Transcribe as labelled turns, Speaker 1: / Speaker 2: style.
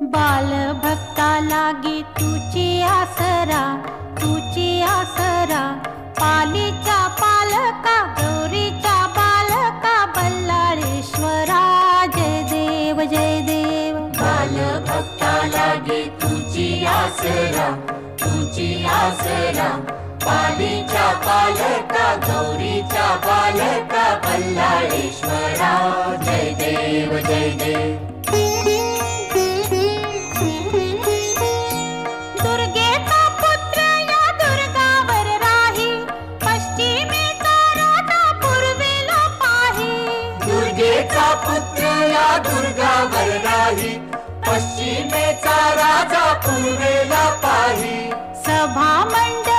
Speaker 1: बालभक्ता लागी तुची आसरा, तुची आसरा. पालीच्या पालका, गौरीच्या बालका, बल्लाळेश्वरा. जय देव जय देव.
Speaker 2: बालभक्ता लागे तुची आसरा, तुची आसरा. पालीच्या पालका, गौरीच्या बालका, बल्लाळेश्वरा. जय देव जय देव.
Speaker 1: दुर्गेचा पुत्र या दुर्गावर राही, पश्चिमेचा राजा पूर्वेला पाही.
Speaker 2: दुर्गेचा पुत्र या दुर्गावर राही, पश्चिमेचा राजा पूर्वेला पाही.
Speaker 1: सभा मंडळ